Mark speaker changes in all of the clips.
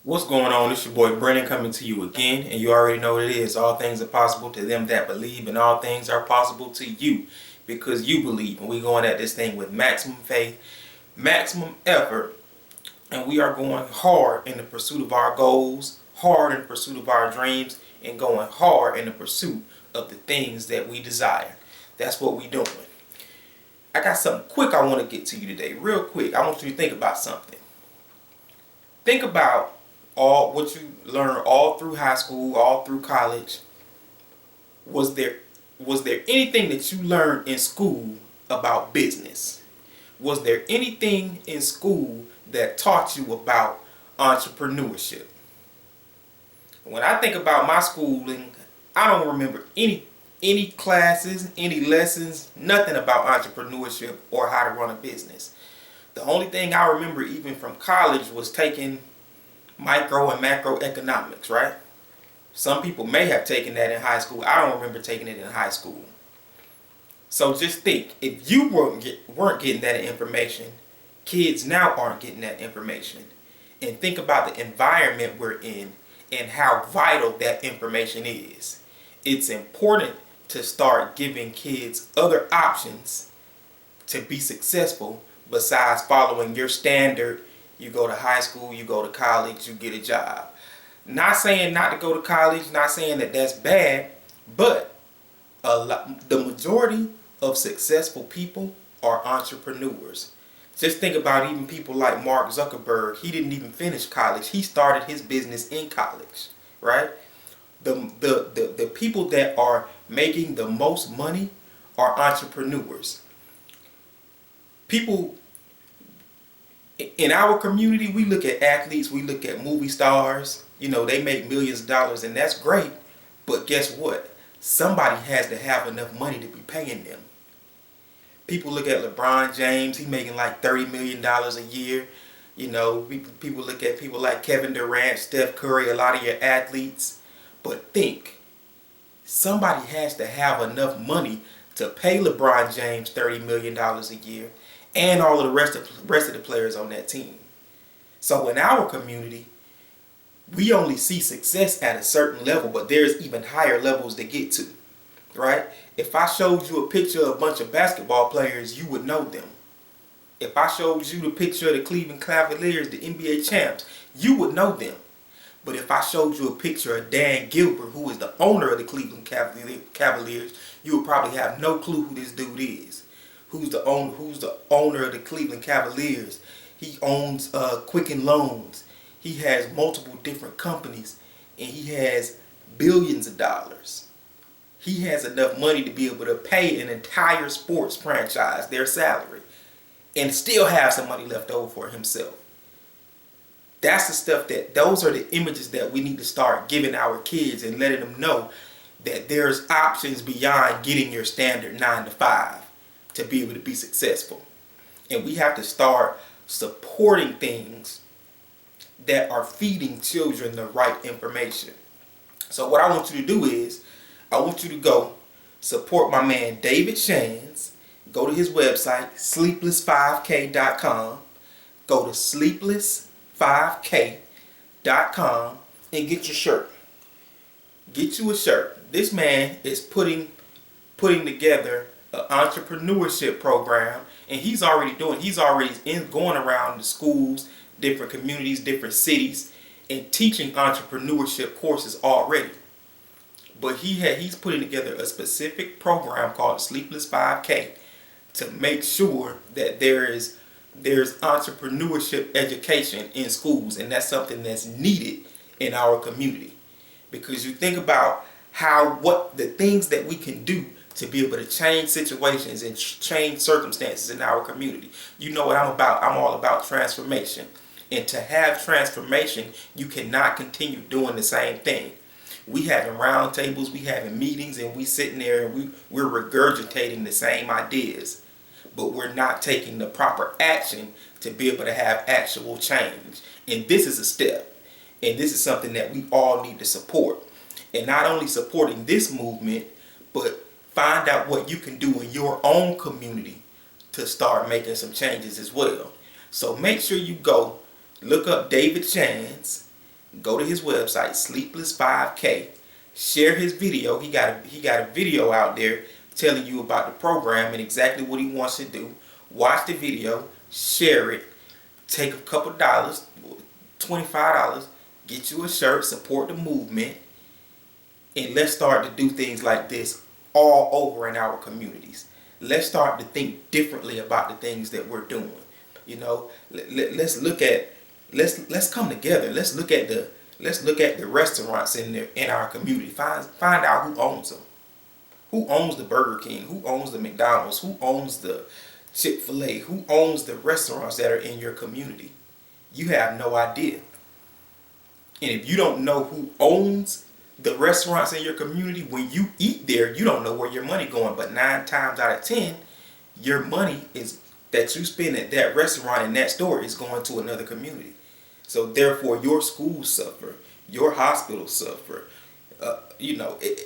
Speaker 1: What's going on? It's your boy Brennan coming to you again, and you already know what it is. All things are possible to them that believe, and all things are possible to you because you believe. And we're going at this thing with maximum faith, maximum effort, and we are going hard in the pursuit of our goals, hard in the pursuit of our dreams, and going hard in the pursuit of the things that we desire. That's what we're doing. I got something quick I want to get to you today, real quick. I want you to think about something. Think about all what you learned all through high school, all through college. Was there anything that you learned in school about business? Was there anything in school that taught you about entrepreneurship? When I think about my schooling, I don't remember any classes, any lessons, nothing about entrepreneurship or how to run a business. The only thing I remember even from college was taking micro and macroeconomics, right? Some people may have taken that in high school. I don't remember taking it in high school. So just think, if you weren't getting that information, kids now aren't getting that information. And think about the environment we're in and how vital that information is. It's important to start giving kids other options to be successful besides following your standard. You go to high school, you go to college, you get a job. Not saying not to go to college, not saying that that's bad, but the majority of successful people are entrepreneurs. Just think about even people like Mark Zuckerberg. He didn't even finish college. He started his business in college, right? The people that are making the most money are entrepreneurs. People in our community, we look at athletes, we look at movie stars. You know, they make millions of dollars, and that's great. But guess what? Somebody has to have enough money to be paying them. People look at LeBron James, he's making like $30 million a year. You know, people look at people like Kevin Durant, Steph Curry, a lot of your athletes. But think, somebody has to have enough money to pay LeBron James $30 million a year and all of the rest of the players on that team. So in our community, we only see success at a certain level, but there's even higher levels to get to, right? If I showed you a picture of a bunch of basketball players, you would know them. If I showed you the picture of the Cleveland Cavaliers, the NBA champs, you would know them. But if I showed you a picture of Dan Gilbert, who is the owner of the Cleveland Cavaliers, you would probably have no clue who this dude is. Who's the owner of the Cleveland Cavaliers? He owns Quicken Loans. He has multiple different companies, and he has billions of dollars. He has enough money to be able to pay an entire sports franchise their salary and still have some money left over for himself. That's the stuff those are the images that we need to start giving our kids and letting them know that there's options beyond getting your standard 9 to 5 to be able to be successful. And we have to start supporting things that are feeding children the right information. So what I want you to do is, I want you to go support my man David Shands. Go to his website, sleepless5k.com. Go to sleepless5k.com and get your shirt. Get you a shirt. This man is putting together an entrepreneurship program, and he's already going around the schools, different communities, different cities, and teaching entrepreneurship courses already. But he's putting together a specific program called Sleepless 5K to make sure that there's entrepreneurship education in schools, and that's something that's needed in our community. Because you think about what the things that we can do to be able to change situations and change circumstances in our community. You know what I'm about. I'm all about transformation. And to have transformation, you cannot continue doing the same thing. We having round tables, we having meetings, and we sitting there and we're regurgitating the same ideas. But we're not taking the proper action to be able to have actual change. And this is a step. And this is something that we all need to support. And not only supporting this movement, but find out what you can do in your own community to start making some changes as well. So make sure you go look up David Shands Go to his website, Sleepless 5K. Share his video. He got a video out there telling you about the program and exactly what he wants to do. Watch the video, share it, take a couple dollars, $25, get you a shirt, support the movement, and let's start to do things like this all over in our communities. Let's start to think differently about the things that we're doing. You know, let's look at let's come together. Let's look at the restaurants in our community. Find out who owns them. Who owns the Burger King? Who owns the McDonald's? Who owns the Chick-fil-A? Who owns the restaurants that are in your community? You have no idea. And if you don't know who owns the restaurants in your community, when you eat there, you don't know where your money going. But 9 times out of 10, your money is that you spend at that restaurant in that store is going to another community. So therefore, your schools suffer, your hospitals suffer,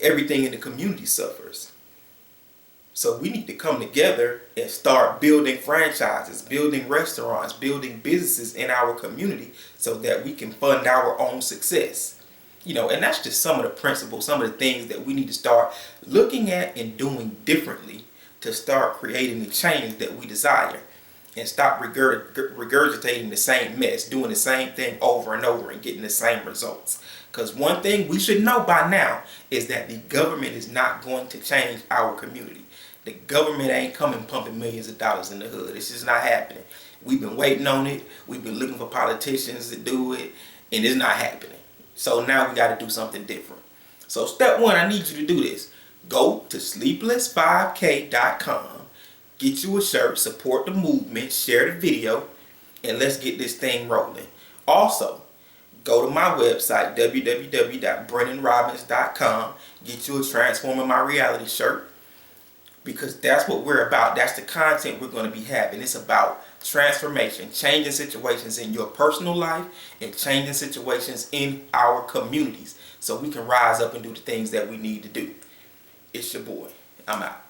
Speaker 1: everything in the community suffers. So we need to come together and start building franchises, building restaurants, building businesses in our community so that we can fund our own success. And that's just some of the principles, some of the things that we need to start looking at and doing differently to start creating the change that we desire and stop regurgitating the same mess, doing the same thing over and over and getting the same results. Because one thing we should know by now is that the government is not going to change our community. The government ain't coming pumping millions of dollars in the hood. It's just not happening. We've been waiting on it. We've been looking for politicians to do it, and it's not happening. So now we got to do something different. So step 1, I need you to do this. Go to sleepless5k.com. Get you a shirt, support the movement, share the video, and let's get this thing rolling. Also, go to my website, www.brennanrobbins.com. Get you a Transforming My Reality shirt, because that's what we're about. That's the content we're going to be having. It's about transformation, changing situations in your personal life and changing situations in our communities so we can rise up and do the things that we need to do. It's your boy. I'm out.